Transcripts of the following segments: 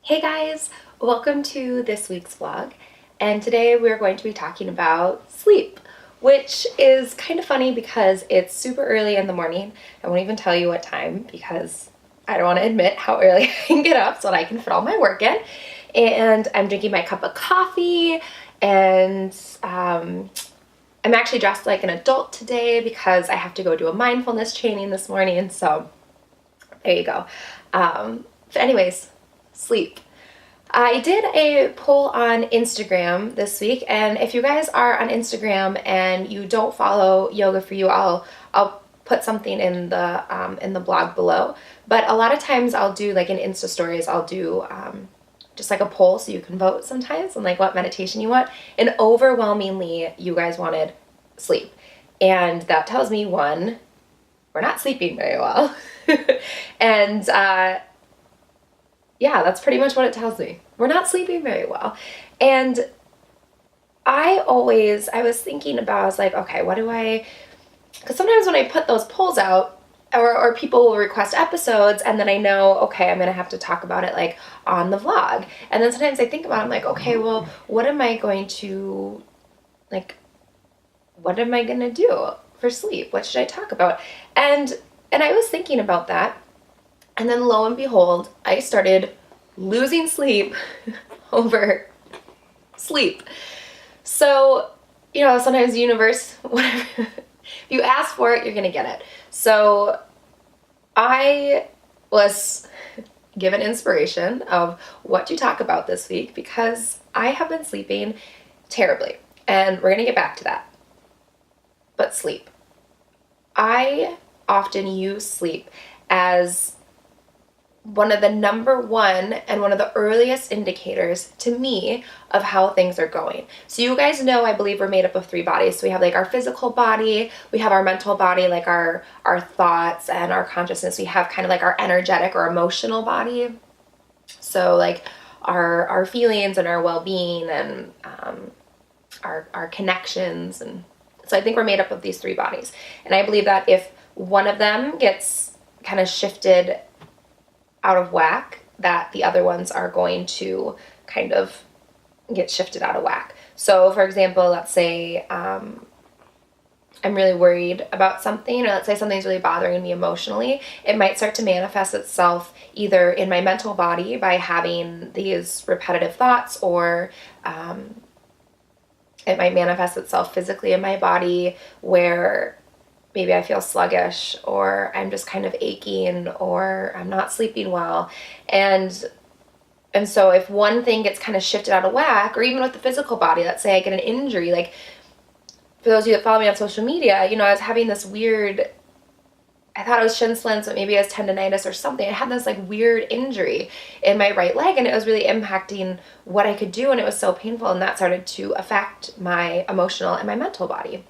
Hey guys, welcome to this week's vlog, and today we're going to be talking about sleep, which is kind of funny because it's super early in the morning. I won't even tell you what time because I don't want to admit how early I can get up so that I can fit all my work in. And I'm drinking my cup of coffee, and I'm actually dressed like an adult today because I have to go do a mindfulness training this morning, so there you go. But anyways, sleep. I did a poll on Instagram this week, and if you guys are on Instagram and you don't follow Yoga For You, I'll put something in the blog below. But a lot of times I'll do like in Insta stories, I'll do just like a poll so you can vote sometimes on like what meditation you want. And overwhelmingly, you guys wanted sleep, and that tells me one, we're not sleeping very well, and yeah, that's pretty much what it tells me. We're not sleeping very well. And I was thinking about, I was like, okay, because sometimes when I put those polls out, or people will request episodes, and then I know, okay, I'm going to have to talk about it like on the vlog. And then sometimes I think about it, I'm like, okay, well, what am I going to do for sleep? What should I talk about? And I was thinking about that. And then lo and behold, I started losing sleep over sleep. So, sometimes the universe, whatever, if you ask for it, you're going to get it. So I was given inspiration of what to talk about this week because I have been sleeping terribly. And we're going to get back to that. But sleep. I often use sleep as one of the number one and one of the earliest indicators to me of how things are going. So you guys know, I believe we're made up of three bodies. So we have like our physical body, we have our mental body, like our thoughts and our consciousness. We have kind of like our energetic or emotional body. So like our feelings and our well-being and our connections. And so I think we're made up of these three bodies. And I believe that if one of them gets kind of shifted out of whack, that the other ones are going to kind of get shifted out of whack. So for example, let's say I'm really worried about something, or let's say something's really bothering me emotionally, it might start to manifest itself either in my mental body by having these repetitive thoughts, or it might manifest itself physically in my body where maybe I feel sluggish, or I'm just kind of aching, or I'm not sleeping well. And so if one thing gets kind of shifted out of whack, or even with the physical body, let's say I get an injury, like for those of you that follow me on social media, I was having this weird, I thought it was shin splints, but maybe it was tendonitis or something. I had this like weird injury in my right leg, and it was really impacting what I could do, and it was so painful, and that started to affect my emotional and my mental body.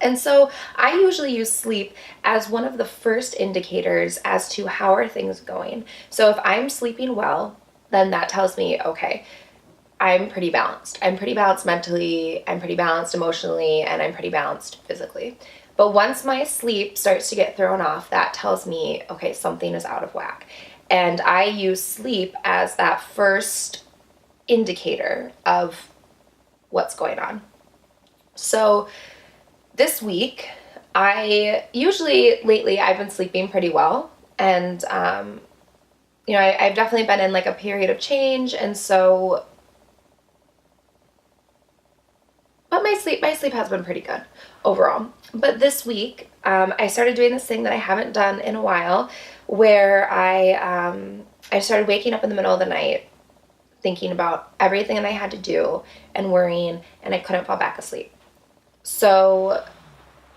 And so I usually use sleep as one of the first indicators as to how are things going. So if I'm sleeping well, then that tells me, okay, I'm pretty balanced. I'm pretty balanced mentally, I'm pretty balanced emotionally, and I'm pretty balanced physically. But once my sleep starts to get thrown off, that tells me, okay, something is out of whack. And I use sleep as that first indicator of what's going on. So this week, lately I've been sleeping pretty well, and I've definitely been in like a period of change, and so, but my sleep has been pretty good overall. But this week, I started doing this thing that I haven't done in a while, where I started waking up in the middle of the night, thinking about everything that I had to do and worrying, and I couldn't fall back asleep. So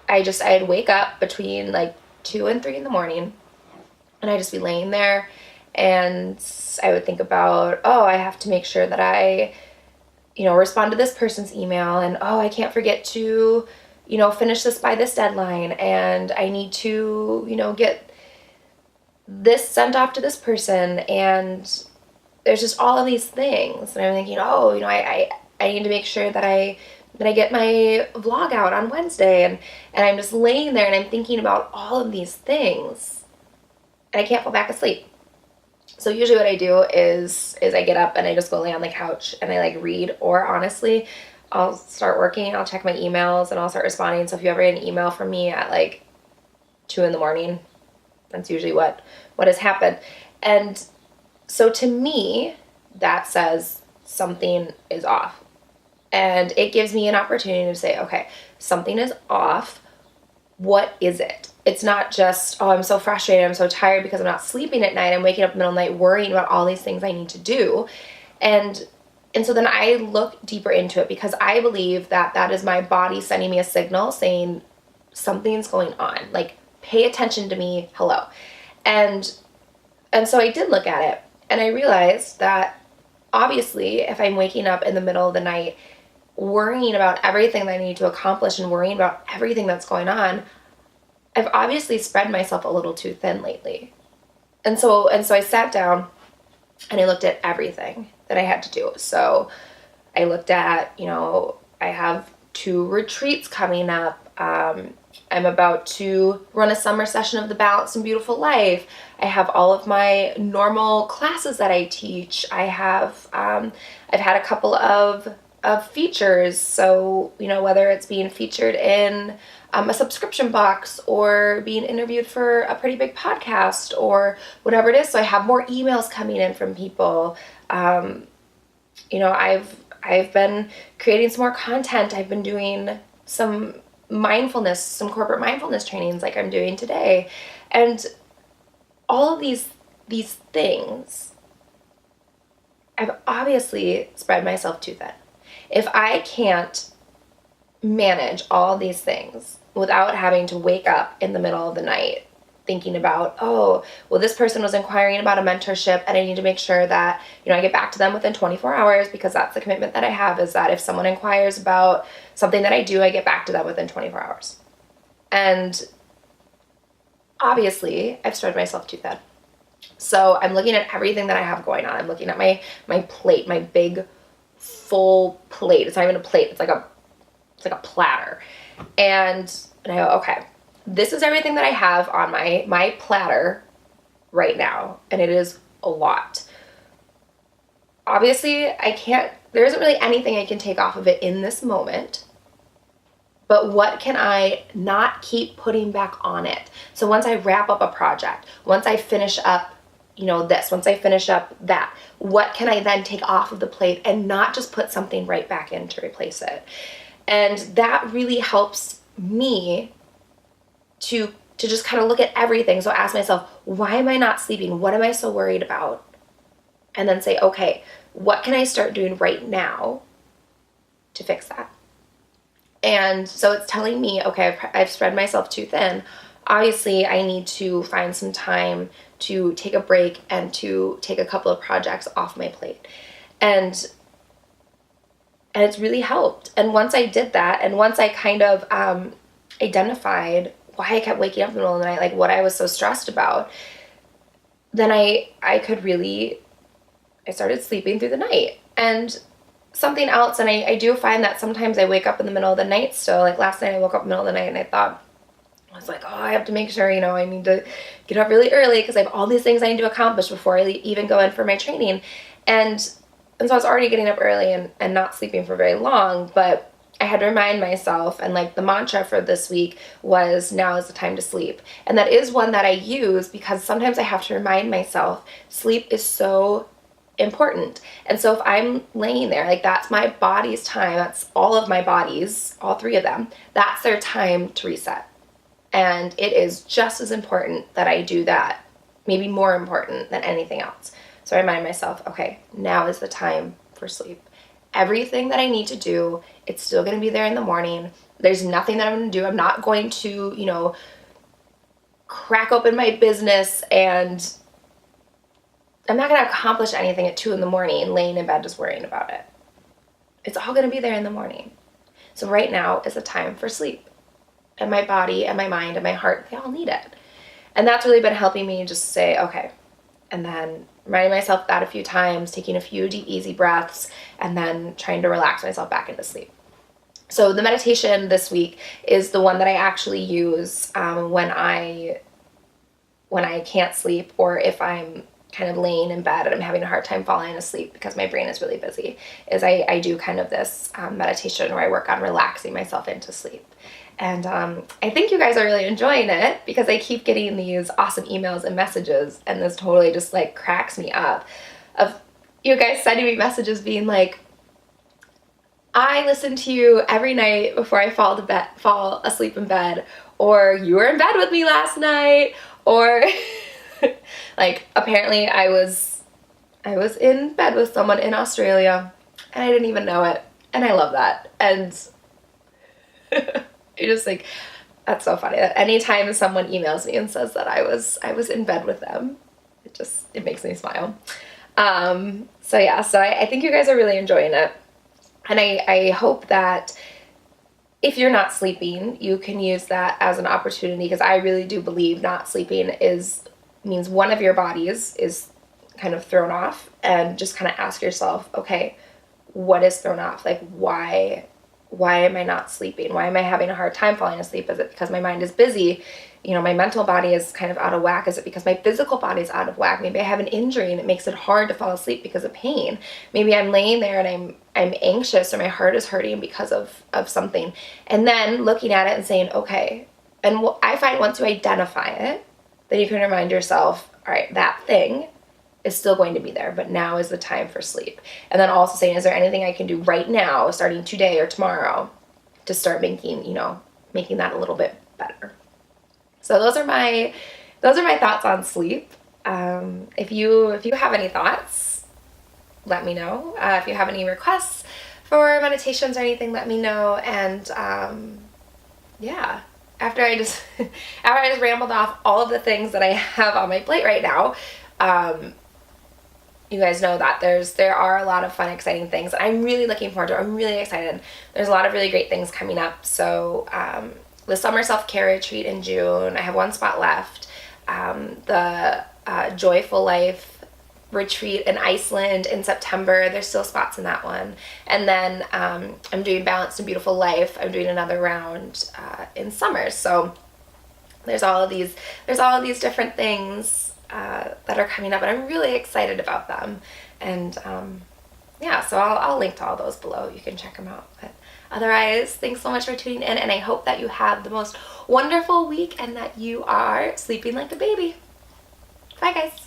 I'd wake up between like 2 and 3 in the morning, and I'd just be laying there, and I would think about, oh, I have to make sure that I, respond to this person's email, and oh, I can't forget to, finish this by this deadline, and I need to, get this sent off to this person, and there's just all of these things, and I'm thinking, oh, I need to make sure that I get my vlog out on Wednesday, and I'm just laying there and I'm thinking about all of these things, and I can't fall back asleep. So usually what I do is I get up and I just go lay on the couch and I like read, or honestly, I'll start working, I'll check my emails and I'll start responding. So if you ever get an email from me at like 2 a.m, that's usually what has happened. And so to me, that says something is off. And it gives me an opportunity to say, okay, something is off. What is it? It's not just, oh, I'm so frustrated, I'm so tired because I'm not sleeping at night. I'm waking up in the middle of the night worrying about all these things I need to do. And so then I look deeper into it because I believe that that is my body sending me a signal saying something's going on. Like, pay attention to me, hello. And so I did look at it and I realized that obviously if I'm waking up in the middle of the night worrying about everything that I need to accomplish and worrying about everything that's going on, I've obviously spread myself a little too thin lately. And so I sat down and I looked at everything that I had to do. So I looked at, I have 2 retreats coming up. I'm about to run a summer session of the Balanced and Beautiful Life. I have all of my normal classes that I teach. I've had a couple of features. So, whether it's being featured in a subscription box or being interviewed for a pretty big podcast or whatever it is. So I have more emails coming in from people. I've been creating some more content. I've been doing some corporate mindfulness trainings like I'm doing today. And all of these things, I've obviously spread myself too thin. If I can't manage all these things without having to wake up in the middle of the night thinking about, oh, well, this person was inquiring about a mentorship and I need to make sure that, I get back to them within 24 hours because that's the commitment that I have, is that if someone inquires about something that I do, I get back to them within 24 hours. And obviously, I've spread myself too thin. So I'm looking at everything that I have going on. I'm looking at my plate, my big, full plate. It's not even a plate. It's like a platter. And I go, okay, this is everything that I have on my platter right now. And it is a lot. Obviously, there isn't really anything I can take off of it in this moment. But what can I not keep putting back on it? So once I wrap up a project, once I finish up, once I finish up that, what can I then take off of the plate and not just put something right back in to replace it? And that really helps me to just kind of look at everything. So ask myself, why am I not sleeping? What am I so worried about? And then say, okay, what can I start doing right now to fix that? And so it's telling me, okay, I've spread myself too thin. Obviously, I need to find some time to take a break and to take a couple of projects off my plate. And it's really helped. And once I did that, and once I kind of identified why I kept waking up in the middle of the night, like what I was so stressed about, then I started sleeping through the night. And something else, and I do find that sometimes I wake up in the middle of the night still. Like last night I woke up in the middle of the night and I was like, oh, I have to make sure, I need to get up really early because I have all these things I need to accomplish before I even go in for my training. And so I was already getting up early and not sleeping for very long, but I had to remind myself, and like the mantra for this week was, now is the time to sleep. And that is one that I use because sometimes I have to remind myself sleep is so important. And so if I'm laying there, like that's my body's time, that's all of my bodies, all 3 of them, that's their time to reset. And it is just as important that I do that, maybe more important than anything else. So I remind myself, okay, now is the time for sleep. Everything that I need to do, it's still going to be there in the morning. There's nothing that I'm going to do. I'm not going to, crack open my business, and I'm not going to accomplish anything at 2 a.m. laying in bed just worrying about it. It's all going to be there in the morning. So right now is the time for sleep. And my body and my mind and my heart, they all need it. And that's really been helping me just say, okay, and then reminding myself that a few times, taking a few deep, easy breaths, and then trying to relax myself back into sleep. So the meditation this week is the one that I actually use when I can't sleep, or if I'm kind of laying in bed and I'm having a hard time falling asleep because my brain is really busy, is I do kind of this meditation where I work on relaxing myself into sleep. And I think you guys are really enjoying it because I keep getting these awesome emails and messages, and this totally just like cracks me up of you guys sending me messages being like, I listen to you every night before I fall asleep in bed, or you were in bed with me last night, or like apparently I was in bed with someone in Australia and I didn't even know it, and I love that. And you're just like, that's so funny that anytime someone emails me and says that I was in bed with them, it makes me smile. So yeah, so I think you guys are really enjoying it. And I hope that if you're not sleeping, you can use that as an opportunity, because I really do believe not sleeping means one of your bodies is kind of thrown off, and just kind of ask yourself, okay, what is thrown off? Like, why am I not sleeping? Why am I having a hard time falling asleep? Is it because my mind is busy? You know, my mental body is kind of out of whack. Is it because my physical body is out of whack? Maybe I have an injury and it makes it hard to fall asleep because of pain. Maybe I'm laying there and I'm anxious, or my heart is hurting because of something. And then looking at it and saying, okay, and I find once you identify it, then you can remind yourself, all right, that thing is still going to be there, but now is the time for sleep. And then also saying, is there anything I can do right now, starting today or tomorrow, to start making that a little bit better? So those are my thoughts on sleep. If you have any thoughts, let me know. If you have any requests for meditations or anything, let me know. And yeah, after I just rambled off all of the things that I have on my plate right now, you guys know that there are a lot of fun, exciting things I'm really looking forward to. I'm really excited. There's a lot of really great things coming up. So the summer self-care retreat in June, I have one spot left. The Joyful Life retreat in Iceland in September, there's still spots in that one. And then I'm doing Balanced and Beautiful Life. I'm doing another round in summer. So there's all of these different things that are coming up, and I'm really excited about them. And yeah, so I'll link to all those below. You can check them out. But otherwise, thanks so much for tuning in, and I hope that you have the most wonderful week and that you are sleeping like a baby. Bye, guys.